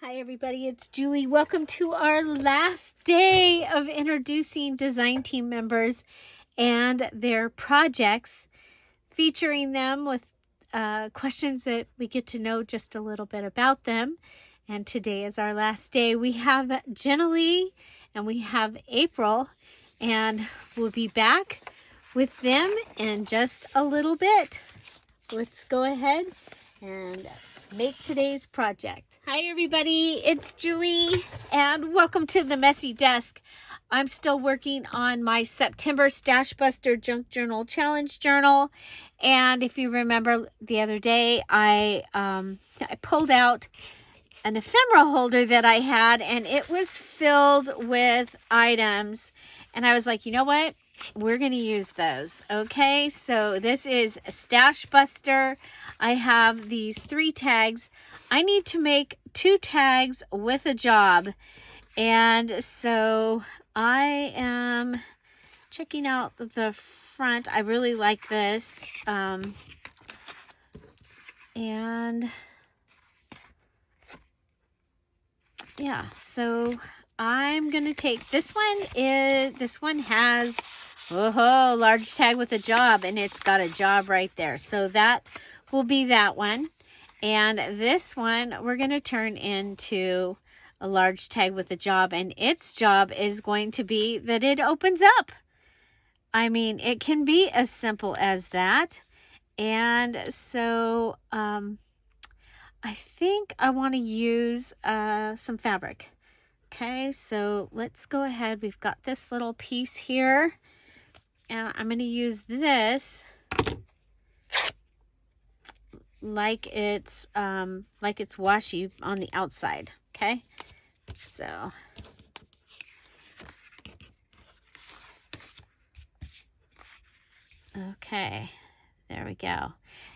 Hi everybody, it's Julie. Welcome to our last day of introducing design team members and their projects, featuring them with questions that we get to know just a little bit about them. And today is our last day. We have Jennilee and we have April, and we'll be back with them in just a little bit. Let's go ahead and make today's project. Hi everybody, it's Julie and welcome to the Messy Desk. I'm still working on my September Stash Buster Junk Journal Challenge journal, and if you remember the other day I pulled out an ephemera holder that I had, and it was filled with items, and I was like, you know what, we're going to use those. Okay, so this is a Stash Buster. I have these 3 tags. I need to make 2 tags with a job, and so I am checking out the front. I really like this, and yeah, so I'm gonna take this one. This one has large tag with a job, and it's got a job right there, so that will be that one. And this one we're going to turn into a large tag with a job, and its job is going to be that it opens up. I mean, it can be as simple as that. And so I think I want to use some fabric. Okay, so let's go ahead. We've got this little piece here, and I'm going to use this like it's washi on the outside. Okay, so okay, there we go.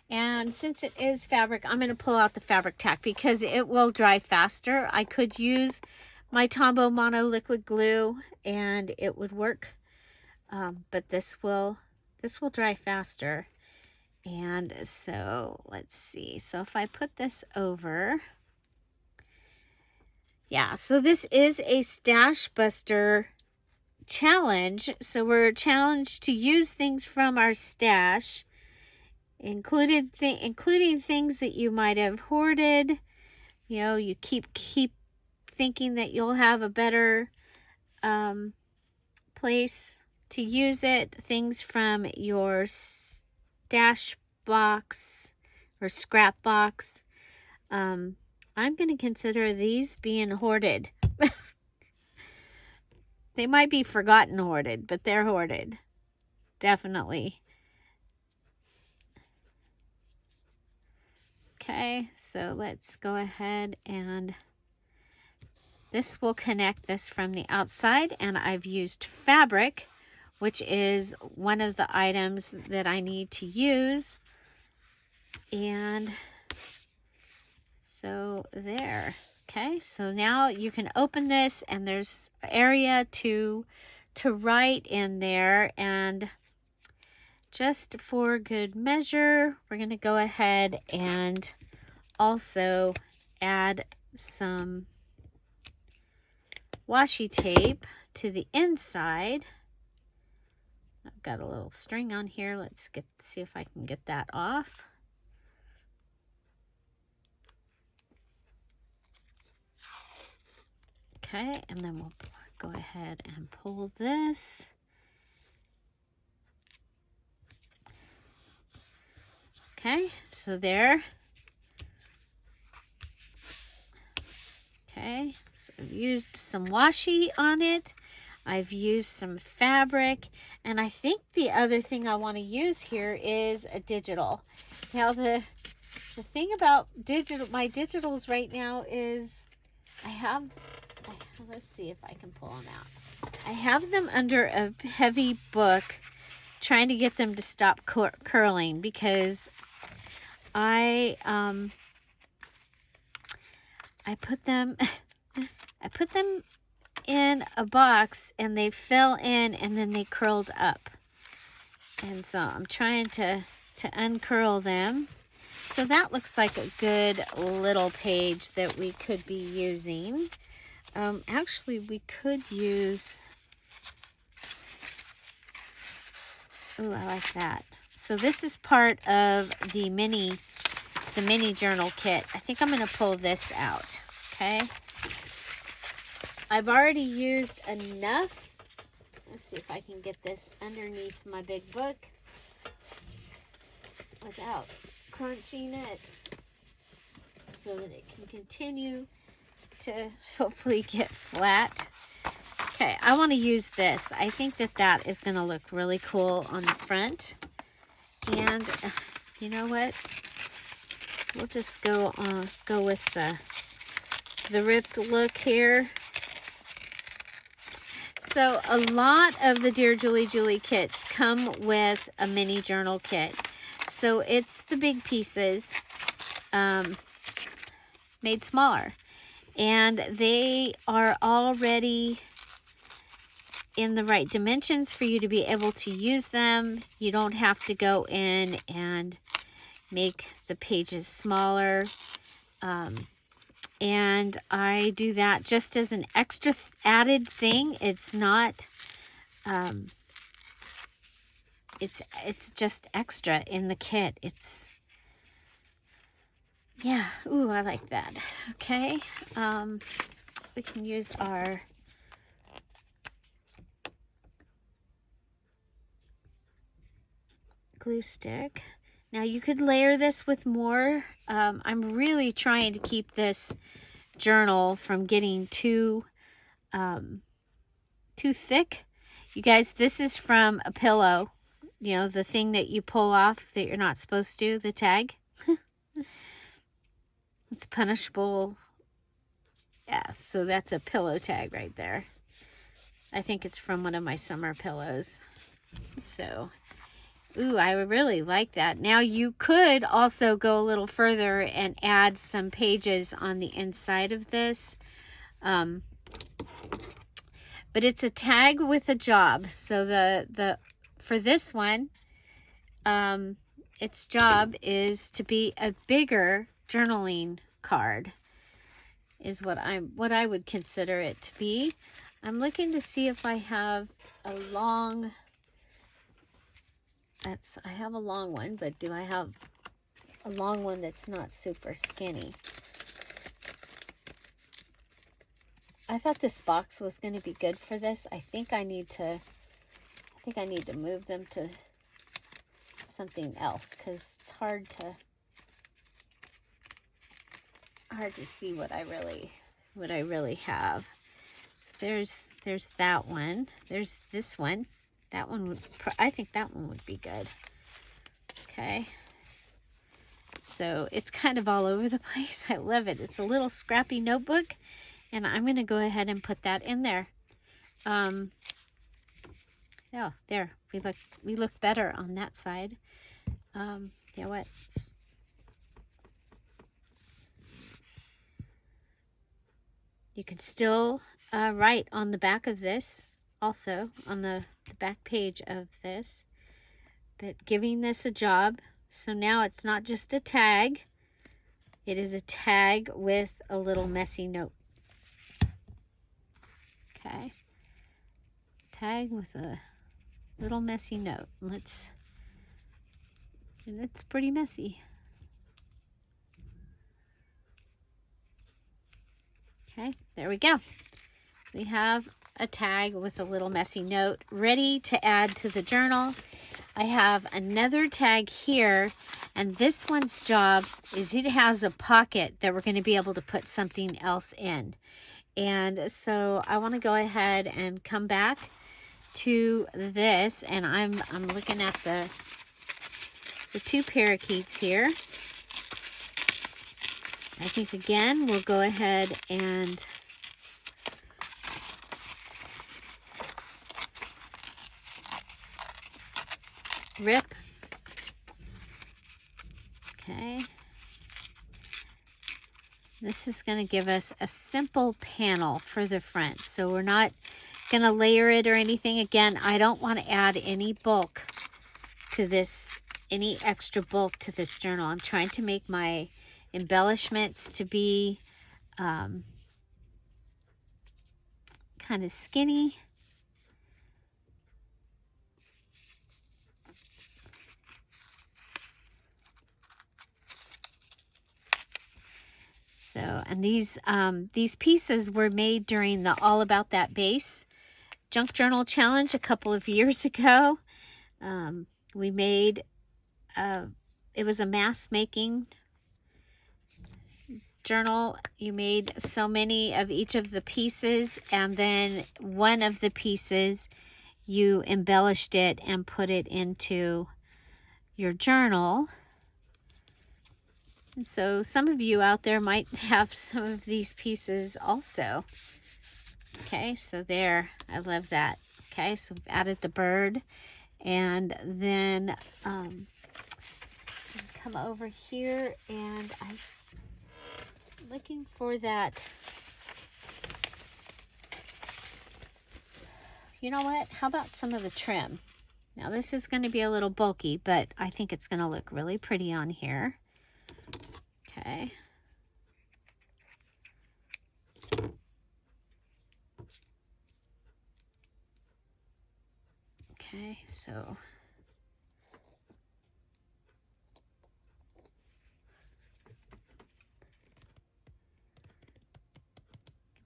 And since it is fabric, I'm going to pull out the fabric tack because it will dry faster. I could use my Tombow Mono liquid glue and it would work, but this will dry faster. And so let's see. So if I put this over, yeah, so this is a Stash Buster challenge. So we're challenged to use things from our stash, including things that you might have hoarded. You know, you keep thinking that you'll have a better place to use it. Things from your stash box or scrap box. I'm going to consider these being hoarded. They might be forgotten hoarded, but they're hoarded. Definitely. Okay, so let's go ahead, and this will connect this from the outside, and I've used fabric, which is one of the items that I need to use. And so there. Okay, so now you can open this, and there's area to write in there. And just for good measure, we're going to go ahead and also add some washi tape to the inside. I've got a little string on here. Let's see if I can get that off. Okay, and then we'll go ahead and pull this. Okay, so there. Okay, so I've used some washi on it. I've used some fabric, and I think the other thing I want to use here is a digital. Now the thing about my digitals right now is let's see if I can pull them out. I have them under a heavy book, trying to get them to stop curling, because I put them in a box, and they fell in, and then they curled up. And so I'm trying to uncurl them. So that looks like a good little page that we could be using. Actually, we could use, oh, I like that. So this is part of the mini journal kit. I think I'm going to pull this out, okay? I've already used enough. Let's see if I can get this underneath my big book without crunching it so that it can continue to hopefully get flat. Okay, I want to use this. I think that is going to look really cool on the front. And you know what? We'll just go with the ripped look here. So a lot of the Dear Julie Julie kits come with a mini journal kit. So it's the big pieces made smaller. And they are already in the right dimensions for you to be able to use them. You don't have to go in and make the pages smaller. And I do that just as an extra added thing. It's not, it's just extra in the kit. It's, yeah, ooh, I like that. Okay, we can use our glue stick. Now you could layer this with more. I'm really trying to keep this journal from getting too thick. You guys, this is from a pillow. You know, the thing that you pull off that you're not supposed to, the tag. It's punishable. Yeah, so that's a pillow tag right there. I think it's from one of my summer pillows. So, ooh, I really like that. Now you could also go a little further and add some pages on the inside of this. But it's a tag with a job. So for this one, its job is to be a bigger journaling card, is what I would consider it to be. I'm looking to see if I have a long, I have a long one, but do I have a long one that's not super skinny? I thought this box was going to be good for this. I think I need to move them to something else because it's hard to see what I really have. So there's that one. There's this one. That one I think that one would be good. Okay. So it's kind of all over the place. I love it. It's a little scrappy notebook, and I'm going to go ahead and put that in there. Oh, there. We look better on that side. You know what? You can still write on the back of this, also on the back page of this, but giving this a job. So now it's not just a tag, it is a tag with a little messy note. Okay, tag with a little messy note. And it's pretty messy. Okay, there we go. We have a tag with a little messy note ready to add to the journal. I have another tag here, and this one's job is it has a pocket that we're going to be able to put something else in. And so I want to go ahead and come back to this, and I'm looking at the two parakeets here. I think again we'll go ahead and rip. Okay. This is going to give us a simple panel for the front. So we're not going to layer it or anything. Again, I don't want to add any bulk to this any extra bulk to this journal. I'm trying to make my embellishments to be kind of skinny. So, and these pieces were made during the All About That Base Junk Journal Challenge a couple of years ago. We made, it was a mass making journal. You made so many of each of the pieces, and then one of the pieces you embellished it and put it into your journal. And so some of you out there might have some of these pieces also. Okay, so there, I love that. Okay, so we've added the bird, and then come over here, and I'm looking for that. You know what? How about some of the trim? Now this is going to be a little bulky, but I think it's going to look really pretty on here. Okay. Okay, so I'm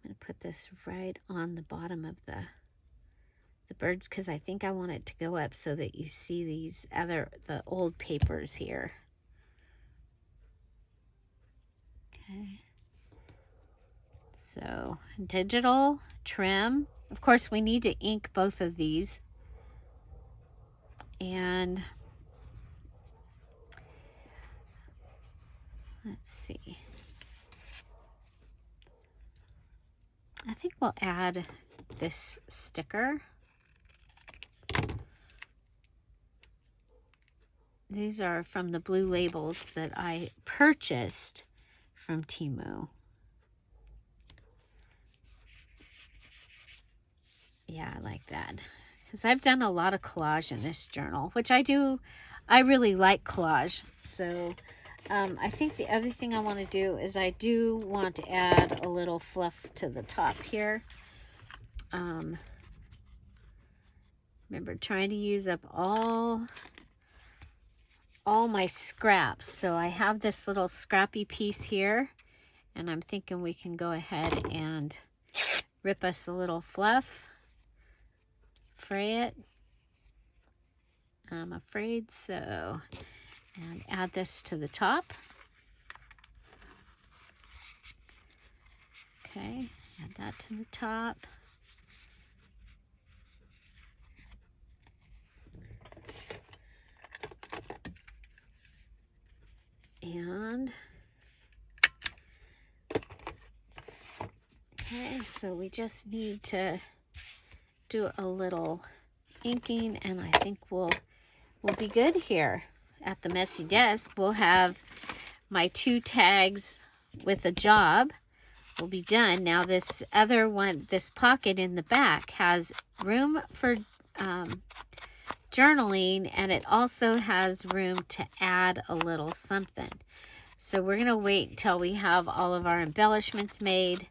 going to put this right on the bottom of the birds, because I think I want it to go up so that you see these the old papers here. Okay. So digital trim. Of course, we need to ink both of these. And let's see. I think we'll add this sticker. These are from the blue labels that I purchased from Temu. Yeah, I like that. Because I've done a lot of collage in this journal, which I do. I really like collage. So I think the other thing I want to do is I do want to add a little fluff to the top here. Remember, trying to use up all my scraps. So I have this little scrappy piece here, and I'm thinking we can go ahead and rip us a little fluff, fray it, I'm afraid so, and add this to the top. Okay, add that to the top. And okay, so we just need to do a little inking, and I think we'll be good here. At the messy desk, we'll have my 2 tags with a job will be done. Now this other one, this pocket in the back, has room for journaling, and it also has room to add a little something. So we're going to wait until we have all of our embellishments made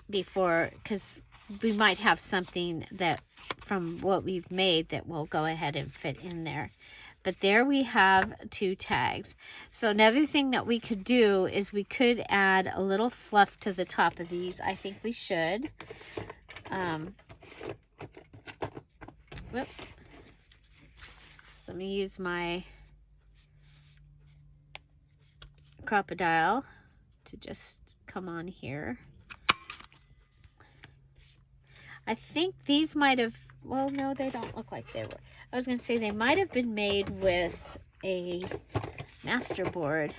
before, because we might have something that from what we've made that will go ahead and fit in there. But there we have 2 tags. So another thing that we could do is we could add a little fluff to the top of these. I think we should. Whoop. So I'm going to use my crocodile to just come on here. I think these might have, well, no, they don't look like they were. I was going to say they might have been made with a masterboard,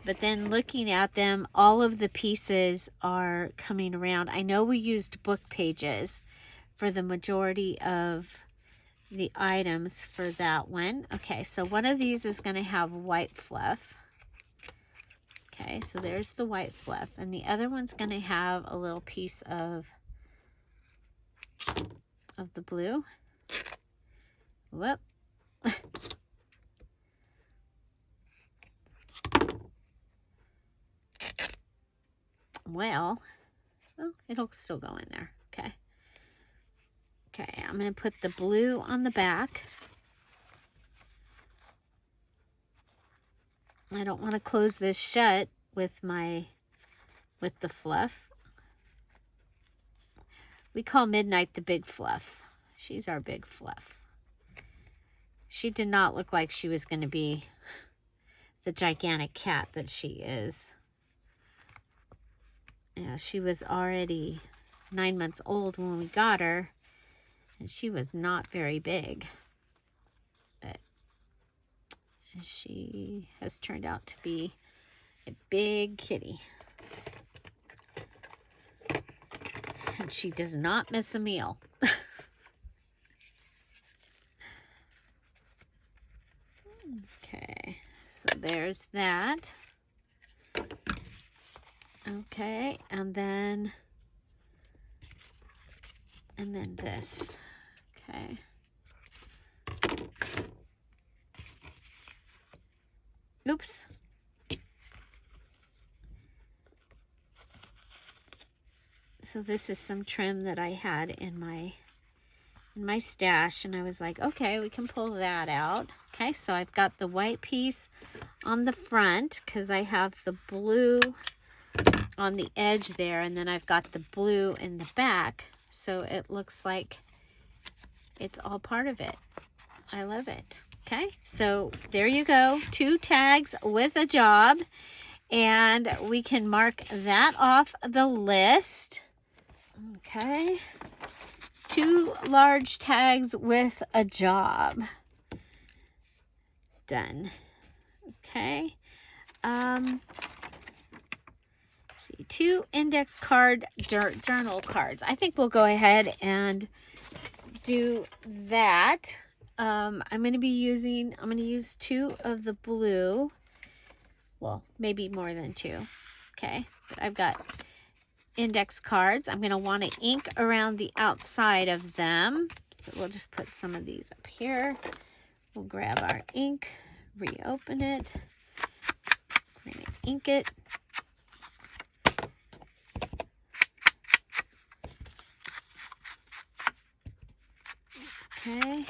but then looking at them, all of the pieces are coming around. I know we used book pages for the majority of the items for that one. Okay, so one of these is going to have white fluff. Okay, so there's the white fluff, and the other one's going to have a little piece of the blue. Whoop. well. Well, it'll still go in there. Okay. Okay, I'm going to put the blue on the back. I don't want to close this shut with the fluff. We call Midnight the big fluff. She's our big fluff. She did not look like she was going to be the gigantic cat that she is. Yeah, she was already 9 months old when we got her, and she was not very big. But she has turned out to be a big kitty. And she does not miss a meal. Okay, so there's that. Okay, and then this. Okay. Oops. So this is some trim that I had in my stash, and I was like, okay, we can pull that out. Okay, so I've got the white piece on the front because I have the blue on the edge there, and then I've got the blue in the back, so it looks like it's all part of it. I love it. Okay, so there you go, 2 tags with a job, and we can mark that off the list. Okay, 2 large tags with a job. Done. Okay. See, 2 index card journal cards. I think we'll go ahead and do that. I'm going to use 2 of the blue. Well, maybe more than 2. Okay, but I've got index cards. I'm going to want to ink around the outside of them. So we'll just put some of these up here. We'll grab our ink, reopen it. We're going to ink it. Okay,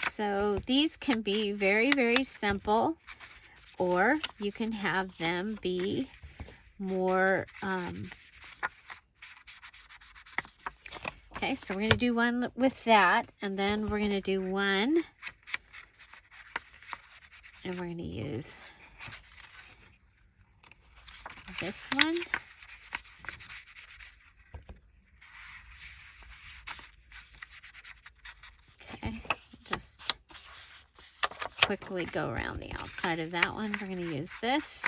so these can be very, very simple, or you can have them be more, okay, so we're going to do one with that, and then we're going to do one, and we're going to use this one. Okay, just quickly go around the outside of that one. We're going to use this.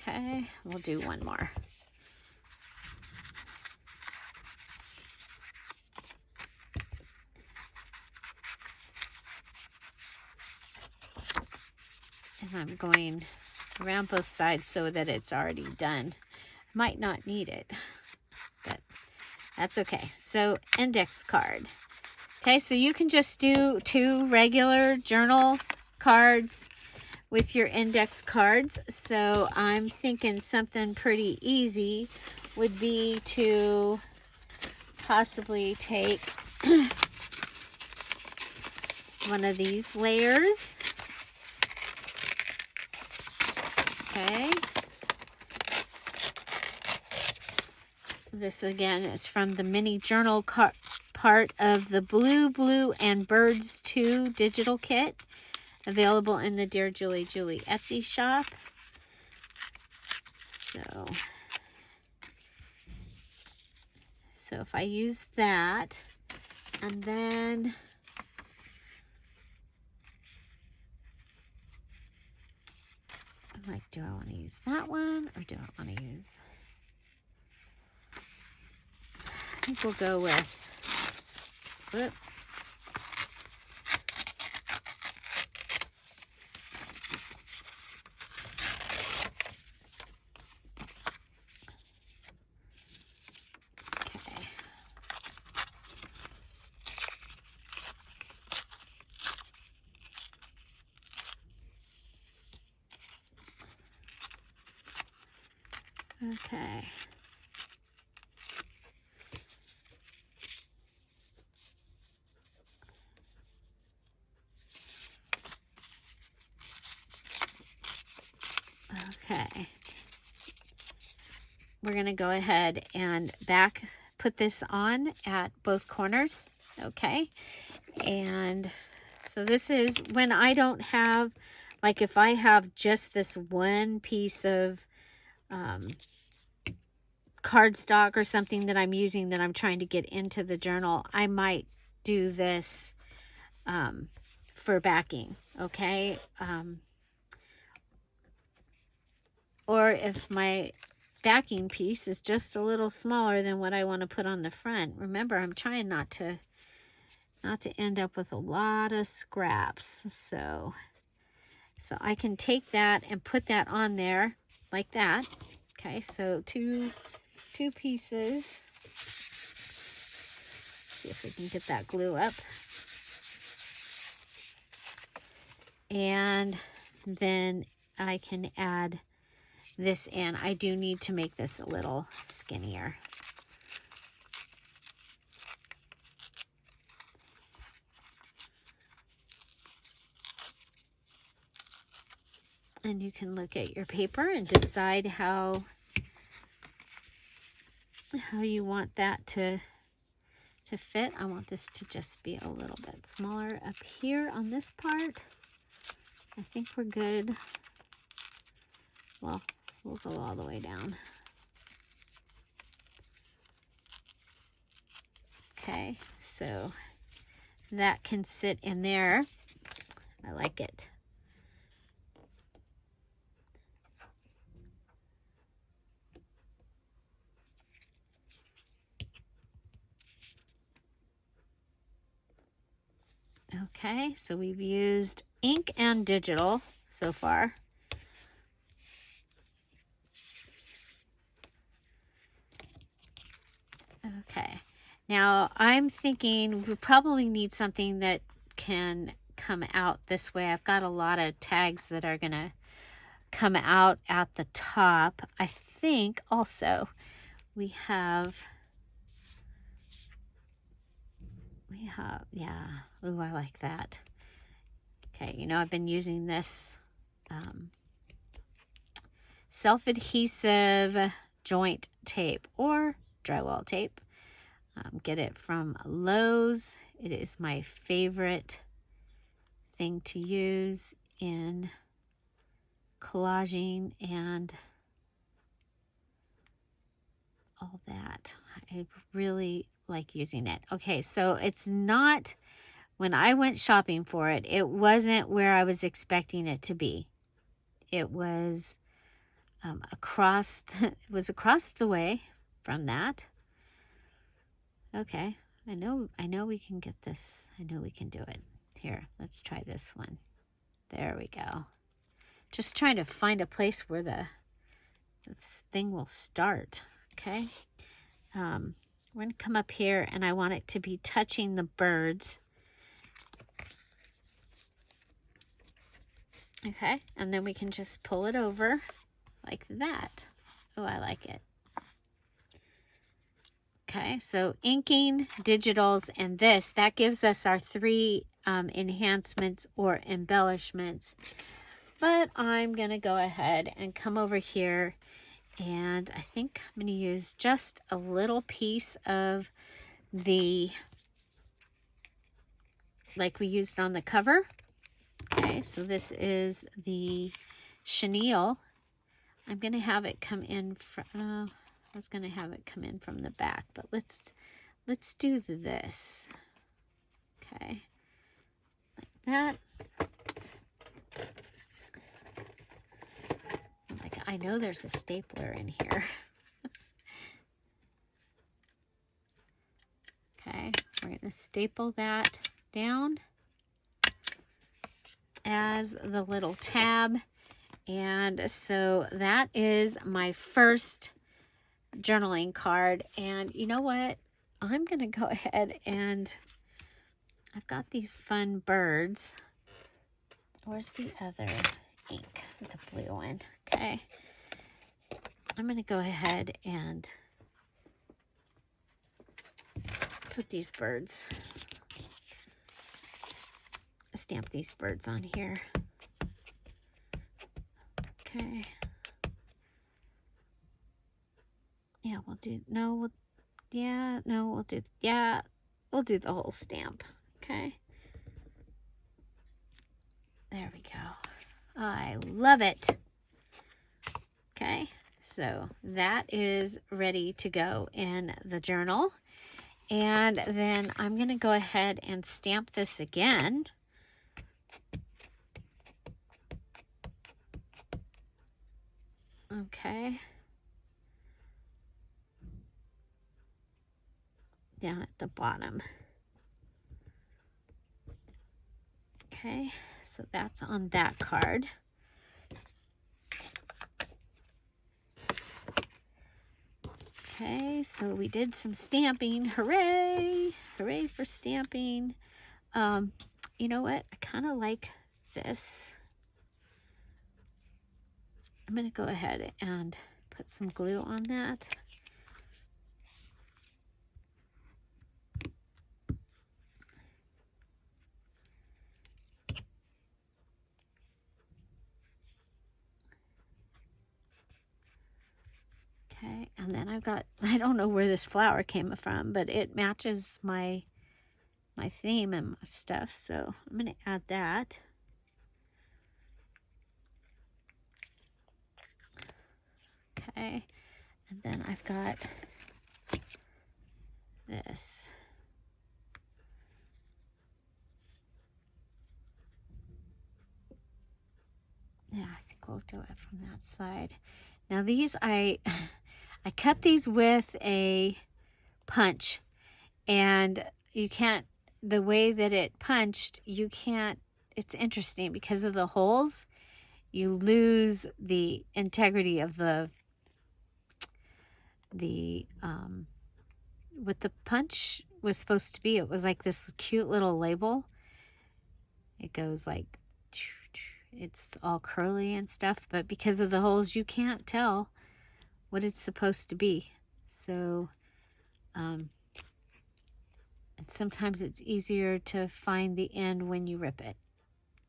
Okay, we'll do one more. And I'm going around both sides so that it's already done. Might not need it, but that's okay. So index card. Okay, so you can just do 2 regular journal cards with your index cards. So I'm thinking something pretty easy would be to possibly take one of these layers. Okay. This again is from the mini journal part of the Blue and Birds 2 digital kit, available in the DearJulieJulie Etsy shop. So if I use that, and then I'm like, do I want to use that one, or do I want to use, I think we'll go with, whoop. Okay. Okay. We're going to go ahead and put this on at both corners. Okay. And so this is when I don't have, like if I have just this one piece of cardstock or something that I'm using that I'm trying to get into the journal, I might do this for backing. Okay. Or if my backing piece is just a little smaller than what I want to put on the front. Remember, I'm trying not to end up with a lot of scraps. So I can take that and put that on there like that. Okay, so two pieces. See if we can get that glue up. And then I can add this in. I do need to make this a little skinnier. And you can look at your paper and decide how you want that to fit. I want this to just be a little bit smaller up here on this part. I think we're good. Well, we'll go all the way down. Okay, so that can sit in there. I like it. Okay, so we've used ink and digital so far. Okay, now I'm thinking we probably need something that can come out this way. I've got a lot of tags that are going to come out at the top. I think also we have, yeah, ooh, I like that. Okay, you know, I've been using this self-adhesive joint tape or drywall tape. Get it from Lowe's. It is my favorite thing to use in collaging and all that. I really like using it. Okay, so it's not, when I went shopping for it, it wasn't where I was expecting it to be. It was across the way from that. Okay, I know we can get this. I know we can do it. Here, let's try this one. There we go. Just trying to find a place where this thing will start. Okay. We're going to come up here and I want it to be touching the birds. Okay, and then we can just pull it over like that. Oh, I like it. Okay, so inking, digitals, and that gives us our 3 enhancements or embellishments. But I'm going to go ahead and come over here, and I think I'm going to use just a little piece of like we used on the cover. Okay, so this is the chenille. I'm going to have it come in from, I was going to have it come in from the back, but let's do this. Okay, like that. Like, I know there's a stapler in here. Okay, we're going to staple that down as the little tab. And so that is my first journaling card. And you know what? I'm going to go ahead and I've got these fun birds. Where's the other ink? The blue one. Okay. I'm going to go ahead and put these birds, stamp these birds on here. Okay. Yeah, we'll do, no, we'll, yeah, no, we'll do, yeah, we'll do the whole stamp. Okay. There we go. I love it. Okay, so that is ready to go in the journal. And then I'm going to go ahead and stamp this again. Okay. Down at the bottom. Okay, so that's on that card. Okay, so we did some stamping. Hooray! Hooray for stamping. You know what? I kind of like this. I'm going to go ahead and put some glue on that. Okay, and then I've got, I don't know where this flower came from, but it matches my theme and my stuff, so I'm going to add that. Okay, and then I've got this. Yeah, I think we'll do it from that side. Now these, I cut these with a punch, and you can't, the way that it punched, you can't, it's interesting because of the holes, you lose the integrity of what the punch was supposed to be. It was like this cute little label. It goes like, it's all curly and stuff, but because of the holes, you can't tell what it's supposed to be. So, and sometimes it's easier to find the end when you rip it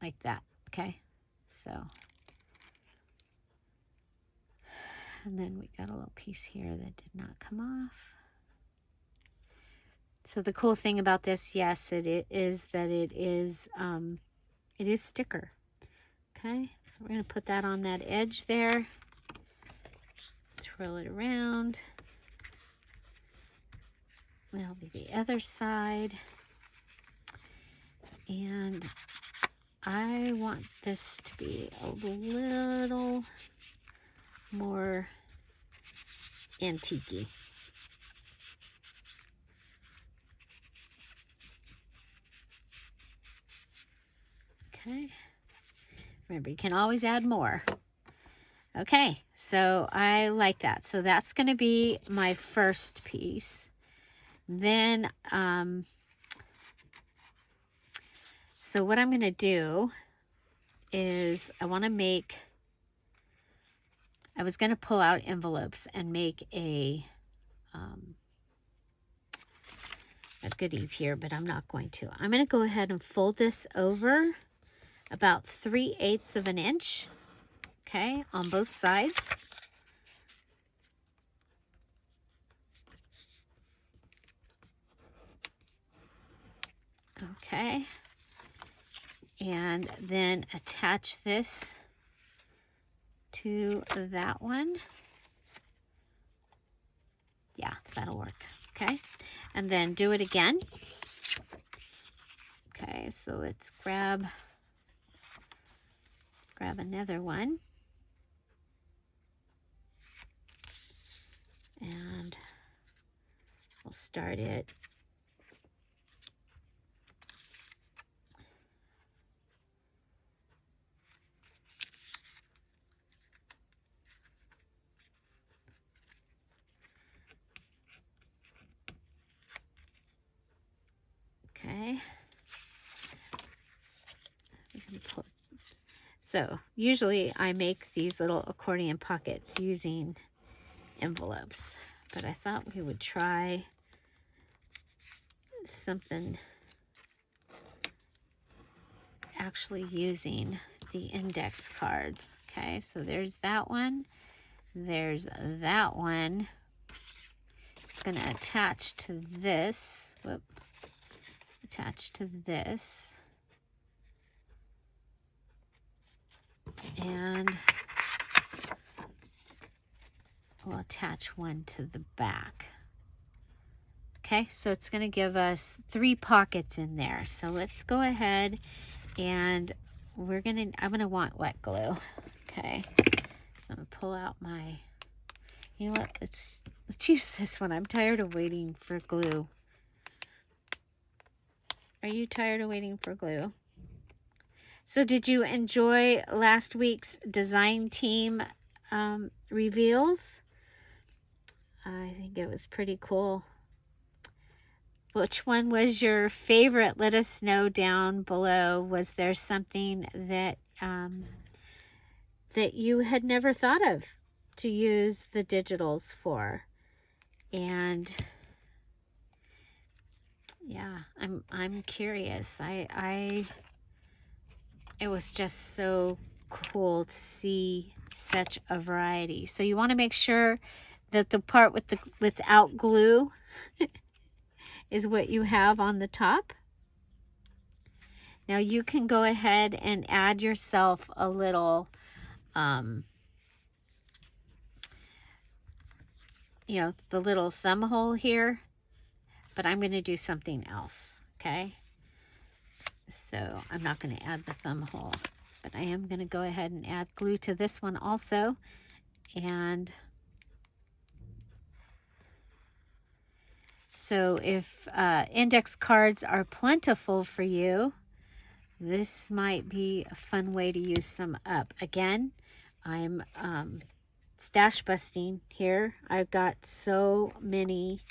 like that. Okay, so, and then we got a little piece here that did not come off. So the cool thing about this, yes, it is that it is sticker. Okay, so we're going to put that on that edge there. Twirl it around. That'll be the other side. And I want this to be a little more antique-y. Okay. Remember, you can always add more. Okay, so I like that. So that's going to be my first piece. Then, so what I'm going to do is I want to make, I was going to pull out envelopes and make a goodie here, but I'm not going to. I'm going to go ahead and fold this over about 3/8 of an inch, okay, on both sides. Okay, and then attach this to that one. Yeah, that'll work. Okay, and then do it again. Okay, so let's grab another one. And we'll start it okay. So usually I make these little accordion pockets using envelopes. But I thought we would try something actually using the index cards. Okay, so there's that one. There's that one. It's going to attach to this. Whoop. Attach to this. And we'll attach one to the back. Okay, so it's going to give us 3 pockets in there. So let's go ahead and I'm going to want wet glue. Okay, so I'm going to pull out my, you know what, let's use this one. I'm tired of waiting for glue. Are you tired of waiting for glue? So did you enjoy last week's design team reveals? I think it was pretty cool. Which one was your favorite? Let us know down below. Was there something that that you had never thought of to use the digitals for? And yeah, I'm curious. It was just so cool to see such a variety. So you want to make sure that the part without glue is what you have on the top. Now you can go ahead and add yourself a little, you know, the little thumb hole here, but I'm going to do something else, okay? So I'm not going to add the thumb hole, but I am going to go ahead and add glue to this one also. And so if index cards are plentiful for you, this might be a fun way to use some up. Again, I'm stash busting here. I've got so many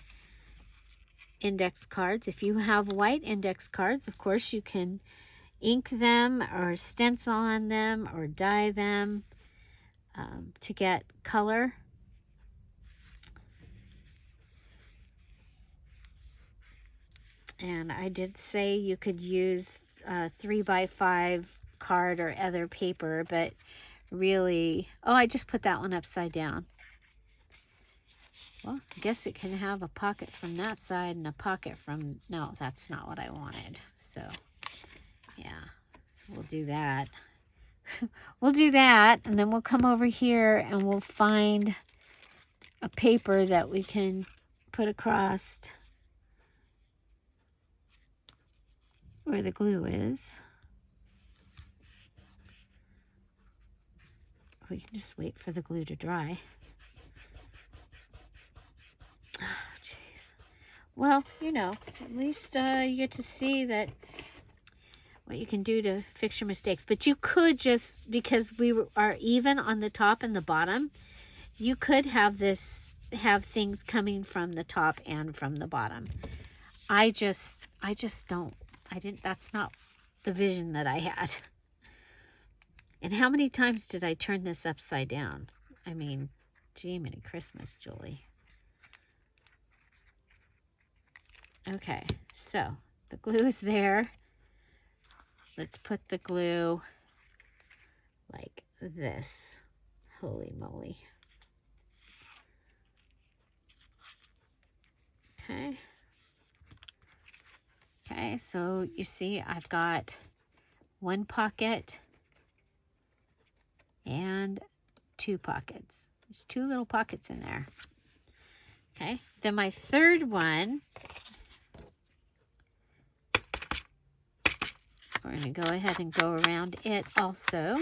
index cards. If you have white index cards, of course you can ink them or stencil on them or dye them to get color. And I did say you could use 3x5 card or other paper, but really, oh, I just put that one upside down. Well, I guess it can have a pocket from that side and a pocket from, no, that's not what I wanted. So, yeah, we'll do that. We'll do that, and then we'll come over here and we'll find a paper that we can put across where the glue is. We can just wait for the glue to dry. Oh, jeez. Well, you know, at least you get to see that what you can do to fix your mistakes. But you could just, because we are even on the top and the bottom, you could have things coming from the top and from the bottom. I just don't. That's not the vision that I had. And how many times did I turn this upside down? I mean, gee, many Christmas, Julie. Okay, so the glue is there. Let's put the glue like this. Holy moly. Okay. Okay, so you see I've got one pocket and 2 pockets. There's 2 little pockets in there. Okay, then my third one, we're going to go ahead and go around it also.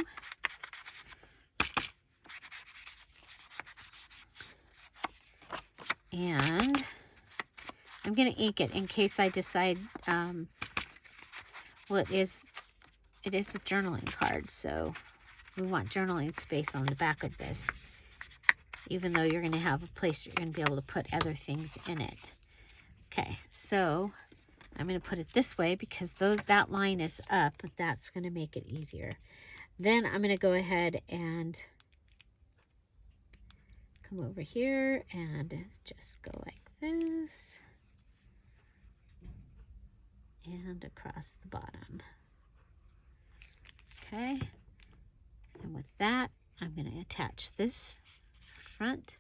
And I'm going to ink it in case I decide, well, it is a journaling card, so we want journaling space on the back of this, even though you're going to have a place you're going to be able to put other things in it. Okay, so I'm going to put it this way because that line is up, but that's going to make it easier. Then I'm going to go ahead and come over here and just go like this and across the bottom. Okay, and with that, I'm going to attach this front,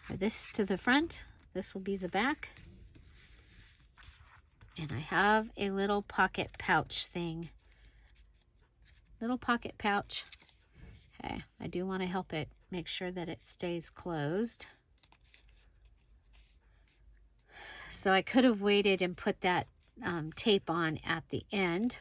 or this to the front. This will be the back. And I have a little pocket pouch thing. Little pocket pouch. Okay, I do want to help it make sure that it stays closed. So I could have waited and put that tape on at the end.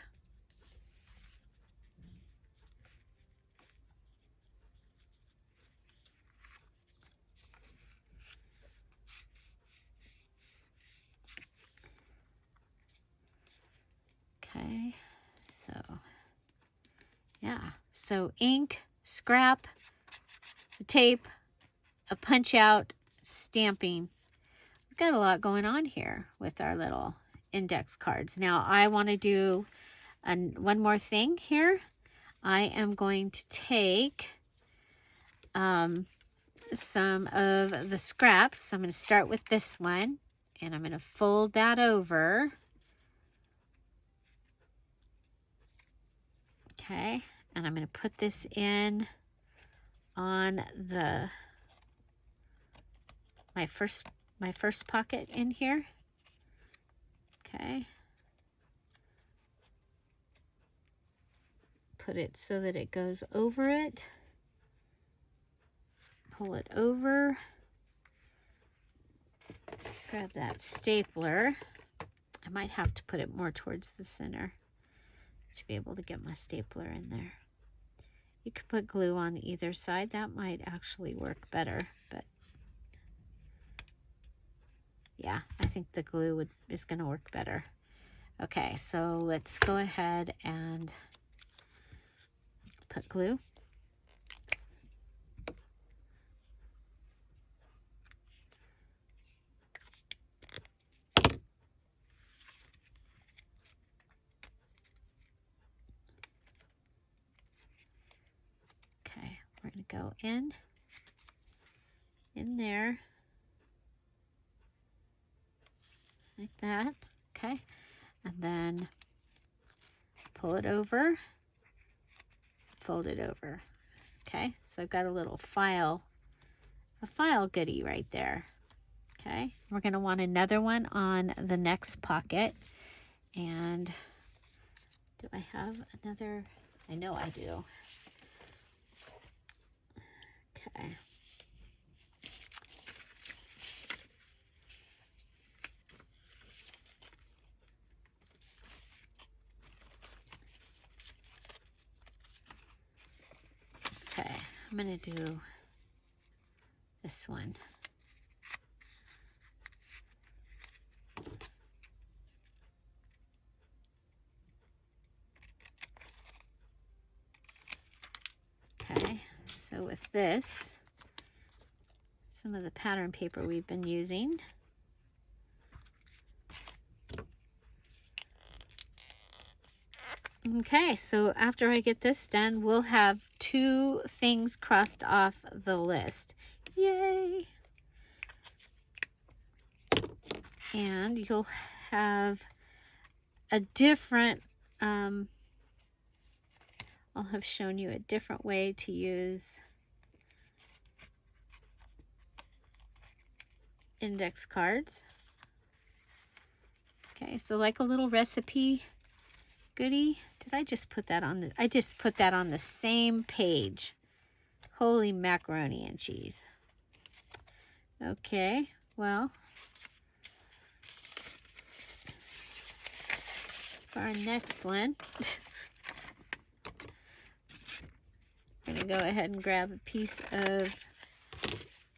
Okay, so yeah, so ink, scrap, the tape, a punch out, stamping. We've got a lot going on here with our little index cards. Now I want to do one more thing here. I am going to take some of the scraps. I'm going to start with this one, and I'm going to fold that over. Okay, and I'm going to put this in on my first pocket in here. Okay. Put it so that it goes over it. Pull it over. Grab that stapler. I might have to put it more towards the center to be able to get my stapler in there. You could put glue on either side. That might actually work better, but yeah, I think the glue is going to work better. Okay, so let's go ahead and put glue. Okay, we're going to go in there, like that. Okay, and then pull it over, fold it over. Okay, so I've got a little file goodie right there. Okay, we're going to want another one on the next pocket. And do I have another? I know I do. Okay. Okay, I'm going to do this one. Okay, so with this, some of the pattern paper we've been using. Okay, so after I get this done, we'll have 2 things crossed off the list. Yay! And you'll have a different, I'll have shown you a different way to use index cards. Okay, so like a little recipe goodie. Did I just put that on I just put that on the same page. Holy macaroni and cheese. Okay, well, for our next one, I'm going to go ahead and grab a piece of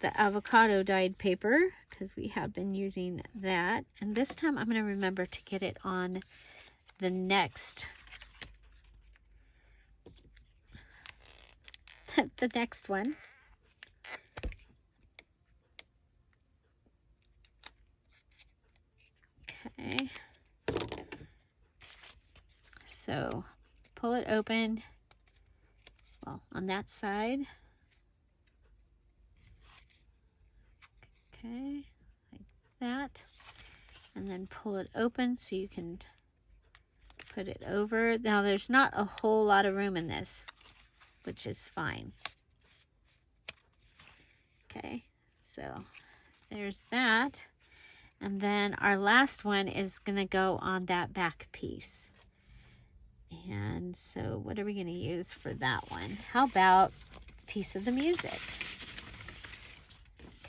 the avocado dyed paper because we have been using that. And this time I'm going to remember to get it on the next one. Okay. So pull it open. Well, on that side. Okay, like that. And then pull it open so you can put it over. Now there's not a whole lot of room in this, which is fine. Okay, so there's that. And then our last one is going to go on that back piece. And so what are we going to use for that one? How about a piece of the music?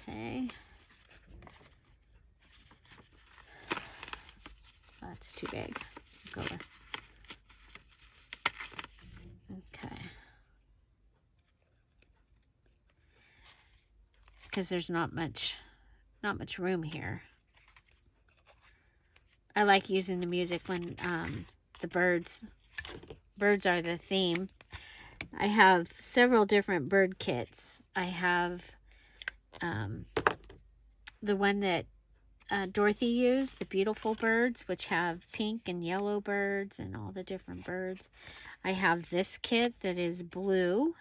Okay. That's too big. Go there. Okay. Because there's not much room here. I like using the music when the birds are the theme. I have several different bird kits. I have the one that Dorothy used, the beautiful birds, which have pink and yellow birds and all the different birds. I have this kit that is blue.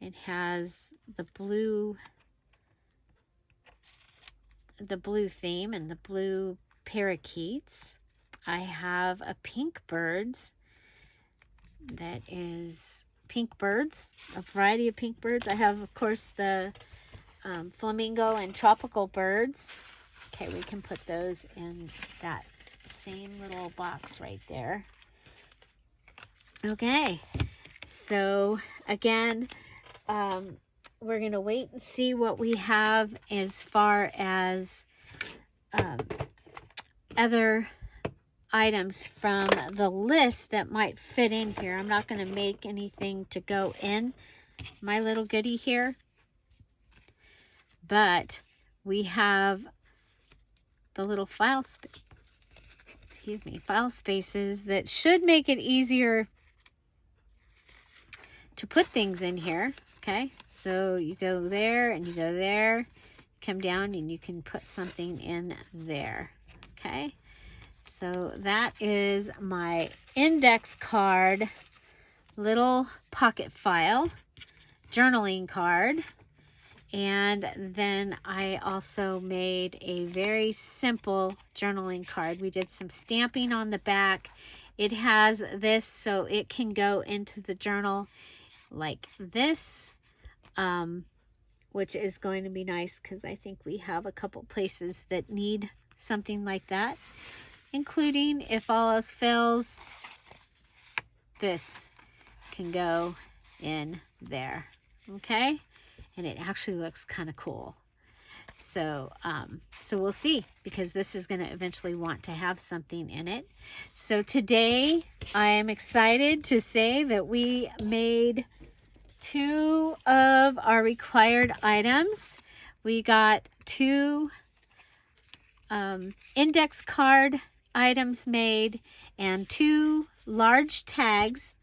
It has the blue theme and the blue parakeets. I have a pink birds that is pink birds, a variety of pink birds. I have, of course, the flamingo and tropical birds. Okay, we can put those in that same little box right there. Okay, so again, we're going to wait and see what we have as far as other items from the list that might fit in here. I'm not going to make anything to go in my little goodie here, but we have the little file spaces that should make it easier to put things in here. Okay, so you go there and you go there, come down and you can put something in there. Okay, so that is my index card, little pocket file, journaling card. And then I also made a very simple journaling card. We did some stamping on the back. It has this so it can go into the journal like this, which is going to be nice because I think we have a couple places that need something like that, including, if all else fails, this can go in there. Okay, and it actually looks kind of cool. So so we'll see, because this is going to eventually want to have something in it. So today I am excited to say that we made 2 of our required items. We got 2 index card items made and 2 large tags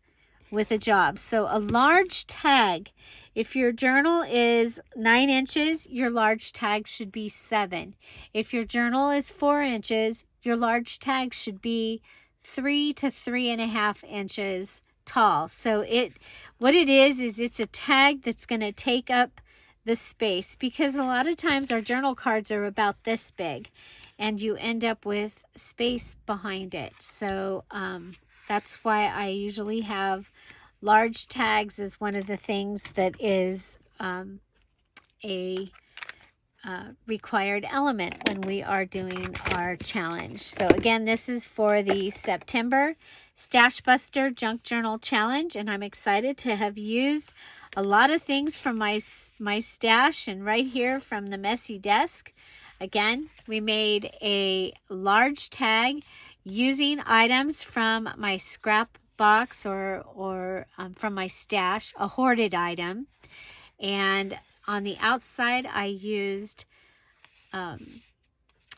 with a job. So a large tag, if your journal is 9 inches, your large tag should be 7. If your journal is 4 inches, your large tag should be 3 to 3.5 inches tall. So what it is it's a tag that's going to take up the space, because a lot of times our journal cards are about this big and you end up with space behind it. So that's why I usually have large tags as one of the things that is a required element when we are doing our challenge. So again, this is for the September Stash Buster Junk Journal Challenge, and I'm excited to have used a lot of things from my stash and right here from the messy desk. Again, we made a large tag using items from my scrap box or from my stash, a hoarded item. And on the outside, I used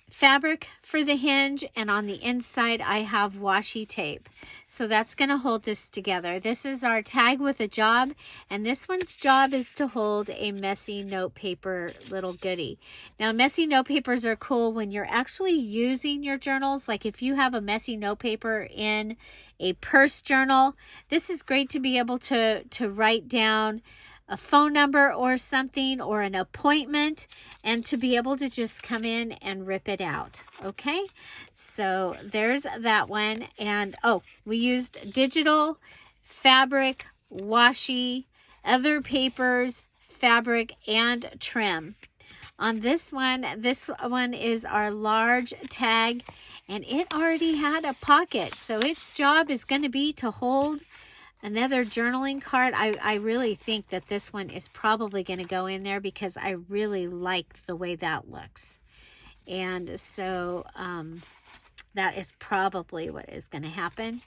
fabric for the hinge, and on the inside I have washi tape. So that's going to hold this together. This is our tag with a job, and this one's job is to hold a messy note paper little goodie. Now, messy note papers are cool when you're actually using your journals. Like if you have a messy note paper in a purse journal, this is great to be able to write down a phone number or something, or an appointment, and to be able to just come in and rip it out. Okay, so there's that one. And oh, we used digital, fabric, washi, other papers, fabric, and trim. On this one is our large tag, and it already had a pocket, so its job is going to be to hold another journaling card. I really think that this one is probably going to go in there because I really like the way that looks. And so that is probably what is going to happen.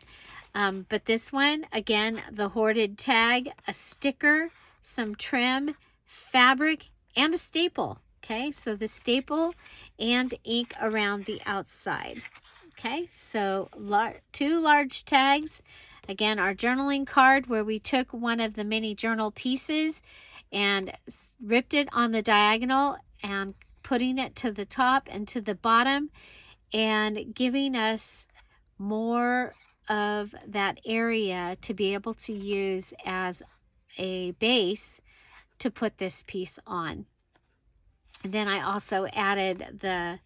But this one, again, the hoarded tag, a sticker, some trim, fabric, and a staple. Okay, so the staple and ink around the outside. Okay, so two large tags. Again, our journaling card where we took one of the mini journal pieces and ripped it on the diagonal and putting it to the top and to the bottom and giving us more of that area to be able to use as a base to put this piece on. And then I also added the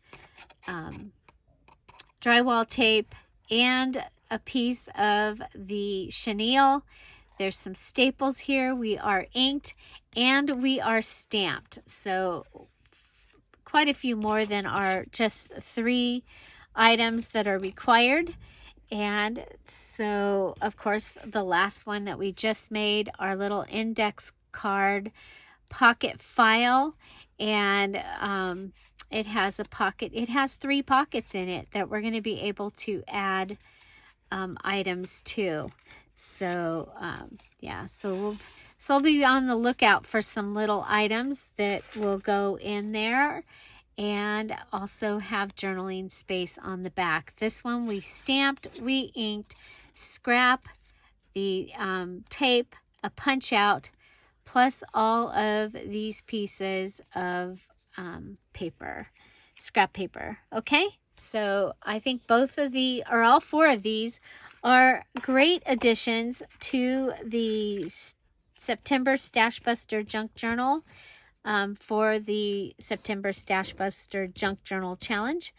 drywall tape and a piece of the chenille. There's some staples here. We are inked and we are stamped. So quite a few more than our just 3 items that are required. And so, of course, the last one that we just made, our little index card pocket file. And it has a pocket. It has 3 pockets in it that we're going to be able to add items to. So yeah, so we'll be on the lookout for some little items that will go in there, and also have journaling space on the back. This one we stamped, we inked, scrap, the tape, a punch out, plus all of these pieces of paper, scrap paper. Okay, so I think all 4 of these are great additions to the September Stash Buster Junk Journal for the September Stash Buster Junk Journal Challenge.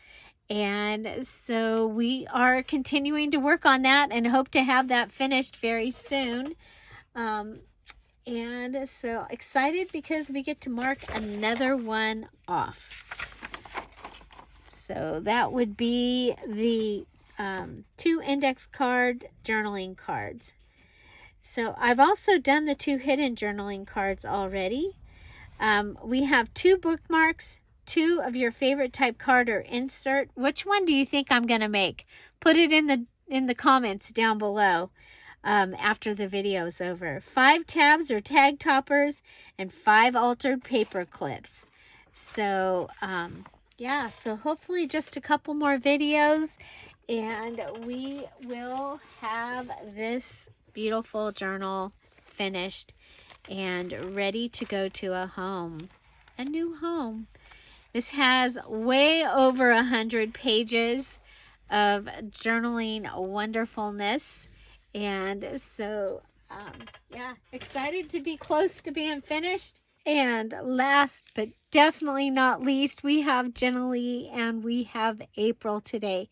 And so we are continuing to work on that and hope to have that finished very soon. And so excited because we get to mark another one off. So that would be the 2 index card journaling cards. So I've also done the 2 hidden journaling cards already. We have 2 bookmarks, 2 of your favorite type card or insert. Which one do you think I'm going to make? Put it in the comments down below. After the video is over. 5 tabs or tag toppers and 5 altered paper clips. So yeah, so hopefully just a couple more videos and we will have this beautiful journal finished and ready to go to a new home. This has way over 100 pages of journaling wonderfulness. And so, yeah, excited to be close to being finished. And last but definitely not least, we have Jennilee and we have April today.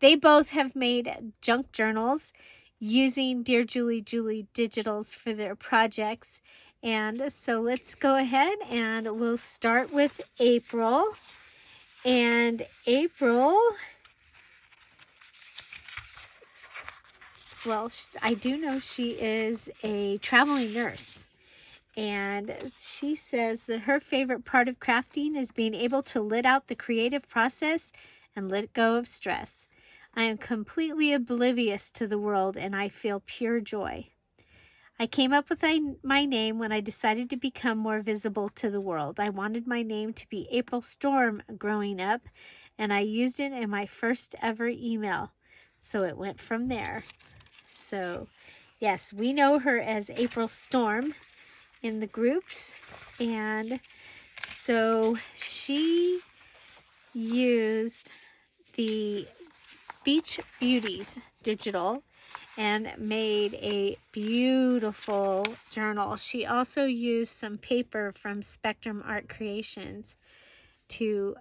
They both have made junk journals using DearJulieJulie digitals for their projects. And so let's go ahead and we'll start with April. And April, well, I do know she is a traveling nurse. And she says that her favorite part of crafting is being able to let out the creative process and let go of stress. I am completely oblivious to the world and I feel pure joy. I came up with my name when I decided to become more visible to the world. I wanted my name to be April Storm growing up, and I used it in my first ever email. So it went from there. So, yes, we know her as April Storm in the groups. And so she used the Beach Beauties digital and made a beautiful journal. She also used some paper from Spectrum Art Creations to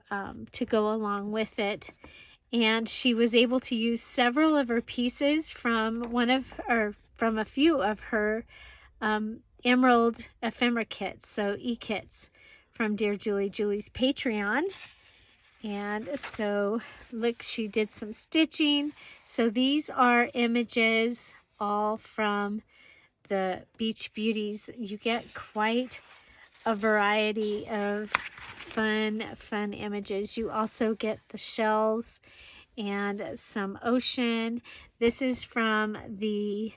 go along with it. And she was able to use several of her pieces from from a few of her Emerald ephemera kits, so e-kits from Dear Julie Julie's Patreon. And so look, she did some stitching. So these are images all from the Beach Beauties. You get quite a variety of fun images. You also get the shells and some ocean. This is from the,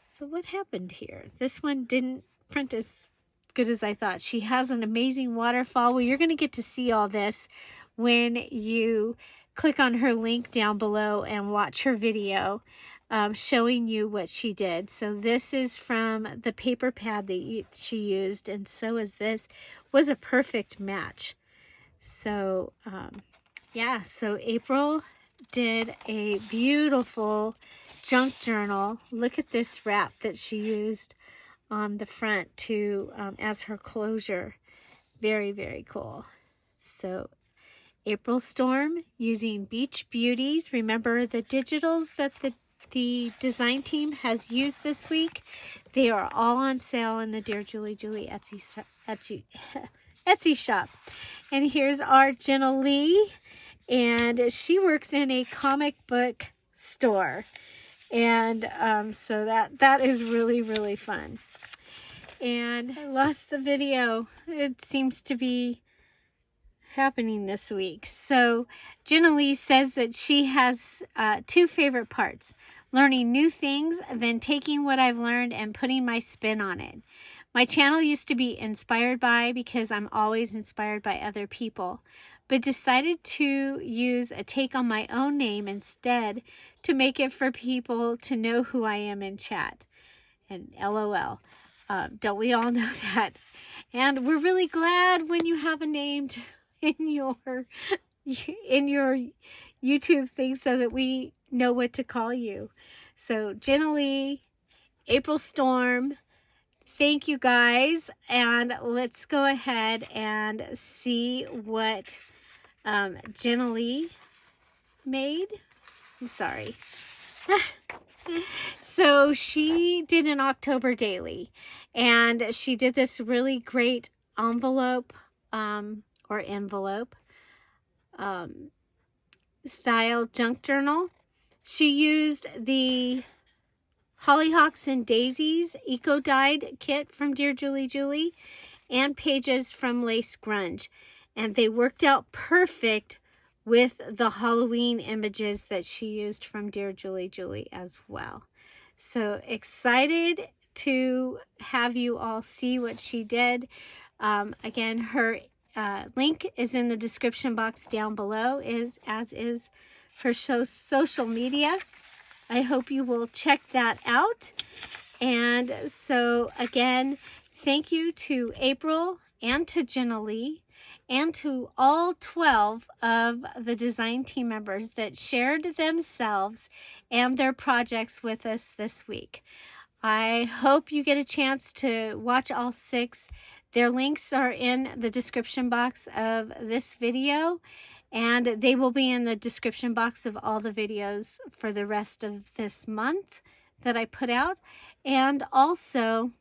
so what happened here? This one didn't print as good as I thought. She has an amazing waterfall. Well, you're going to get to see all this when you click on her link down below and watch her video showing you what she did. So this is from the paper pad that she used, and so is this. Was a perfect match. So yeah, so April did a beautiful junk journal. Look at this wrap that she used on the front to as her closure. Very, very cool. So April Storm using Beach Beauties. Remember the digitals that the design team has used this week? They are all on sale in the Dear Julie Julie Etsy shop. And here's our Jennilee, and she works in a comic book store. And so that is really, really fun. And I lost the video. It seems to be happening this week. So Jennilee says that she has two favorite parts: learning new things, then taking what I've learned and putting my spin on it. My channel used to be inspired by, because I'm always inspired by other people, but decided to use a take on my own name instead to make it for people to know who I am in chat. And LOL. Don't we all know that? And we're really glad when you have a name in your YouTube thing so that we know what to call you. So Jennilee, April Storm, thank you guys. And let's go ahead and see what Jennilee made. I'm sorry. So she did an October daily, and she did this really great envelope style junk journal. She used the Hollyhocks and Daisies Eco Dyed kit from Dear Julie Julie and pages from Lace Grunge, and they worked out perfect with the Halloween images that she used from Dear Julie Julie as well. So excited to have you all see what she did. Again, her link is in the description box down below, as is her social media. I hope you will check that out. And so again, thank you to April and to Jennilee and to all 12 of the design team members that shared themselves and their projects with us this week. I hope you get a chance to watch all 6. Their links are in the description box of this video, and they will be in the description box of all the videos for the rest of this month that I put out. And also,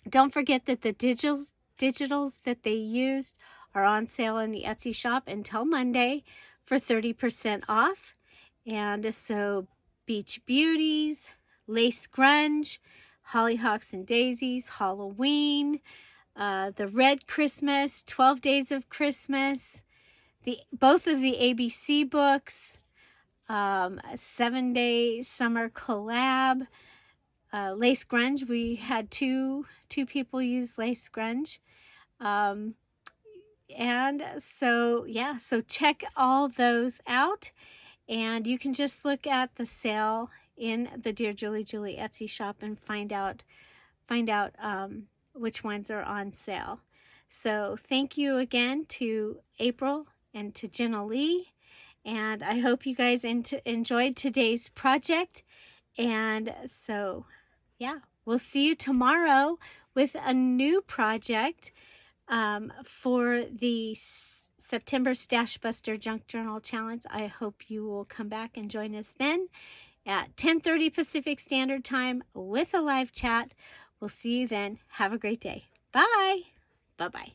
don't forget that the digitals that they used are on sale in the Etsy shop until Monday for 30% off. And so Beach Beauties, Lace Grunge, Hollyhocks and Daisies, Halloween, the Red Christmas, 12 Days of Christmas, both of the ABC books, 7-Day Summer Collab, Lace Grunge. We had two people use Lace Grunge. And so, yeah, so check all those out. And you can just look at the sale in the Dear Julie Julie Etsy shop and find out which ones are on sale. So thank you again to April and to Jennilee. And I hope you guys enjoyed today's project. And so, yeah, we'll see you tomorrow with a new project for the September Stash Buster Junk Journal Challenge. I hope you will come back and join us then at 10:30 Pacific Standard Time with a live chat. We'll see you then. Have a great day. Bye. Bye-bye.